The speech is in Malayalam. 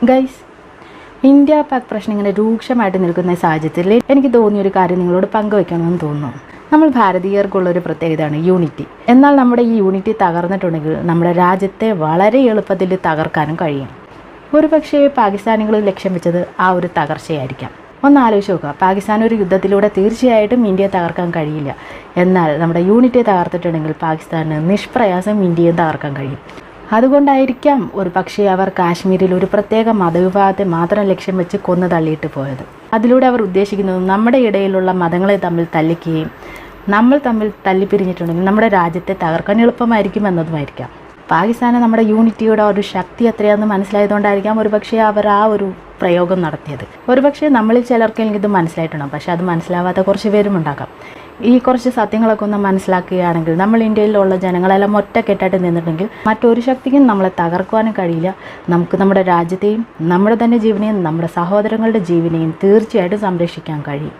ഗൈസ്, ഇന്ത്യ പാക് പ്രശ്നം ഇങ്ങനെ രൂക്ഷമായിട്ട് നിൽക്കുന്ന സാഹചര്യത്തിൽ എനിക്ക് തോന്നിയൊരു കാര്യം നിങ്ങളോട് പങ്കുവയ്ക്കണമെന്ന് തോന്നുന്നു. നമ്മൾ ഭാരതീയർക്കുള്ളൊരു പ്രത്യേകതയാണ് യൂണിറ്റി. എന്നാൽ നമ്മുടെ ഈ യൂണിറ്റി തകർന്നിട്ടുണ്ടെങ്കിൽ നമ്മുടെ രാജ്യത്തെ വളരെ എളുപ്പത്തിൽ തകർക്കാനും കഴിയും. ഒരുപക്ഷേ പാകിസ്ഥാനികൾ ലക്ഷ്യം വെച്ചത് ആ ഒരു തകർച്ചയായിരിക്കാം. ഒന്ന് ആലോചിച്ച് നോക്കുക, പാകിസ്ഥാൻ ഒരു യുദ്ധത്തിലൂടെ തീർച്ചയായിട്ടും ഇന്ത്യയെ തകർക്കാൻ കഴിയില്ല. എന്നാൽ നമ്മുടെ യൂണിറ്റിയെ തകർത്തിട്ടുണ്ടെങ്കിൽ പാകിസ്ഥാന് നിഷ്പ്രയാസം ഇന്ത്യയെ തകർക്കാൻ കഴിയും. അതുകൊണ്ടായിരിക്കാം ഒരു പക്ഷേ അവർ കാശ്മീരിൽ ഒരു പ്രത്യേക മതവിഭാഗത്തെ മാത്രം ലക്ഷ്യം വെച്ച് കൊന്നു തള്ളിയിട്ട് പോയത്. അതിലൂടെ അവർ ഉദ്ദേശിക്കുന്നത് നമ്മുടെ ഇടയിലുള്ള മതങ്ങളെ തമ്മിൽ തല്ലിക്കുകയും നമ്മൾ തമ്മിൽ തല്ലിപ്പിരിഞ്ഞിട്ടുണ്ടെങ്കിൽ നമ്മുടെ രാജ്യത്തെ തകർക്കാൻ എളുപ്പമായിരിക്കും എന്നതുമായിരിക്കാം. പാകിസ്ഥാന് നമ്മുടെ യൂണിറ്റിയുടെ ഒരു ശക്തി എത്രയാണെന്ന് മനസ്സിലായതുകൊണ്ടായിരിക്കാം ഒരുപക്ഷെ അവർ ആ ഒരു പ്രയോഗം നടത്തിയത്. ഒരുപക്ഷെ നമ്മളിൽ ചിലർക്കെങ്കിലും ഇത് മനസ്സിലായിട്ടുണ്ടാകും, പക്ഷേ അത് മനസ്സിലാവാത്ത കുറച്ച് പേരും ഉണ്ടാക്കാം. ഈ കുറച്ച് സത്യങ്ങളൊക്കെ ഒന്ന് മനസ്സിലാക്കുകയാണെങ്കിൽ നമ്മൾ ഇന്ത്യയിലുള്ള ജനങ്ങളെല്ലാം ഒറ്റക്കെട്ടായിട്ട് നിന്നിട്ടുണ്ടെങ്കിൽ മറ്റൊരു ശക്തിക്കും നമ്മളെ തകർക്കുവാനും കഴിയില്ല. നമുക്ക് നമ്മുടെ രാജ്യത്തെയും നമ്മുടെ തന്നെ ജീവനെയും നമ്മുടെ സഹോദരങ്ങളുടെ ജീവനെയും തീർച്ചയായിട്ടും സംരക്ഷിക്കാൻ കഴിയും.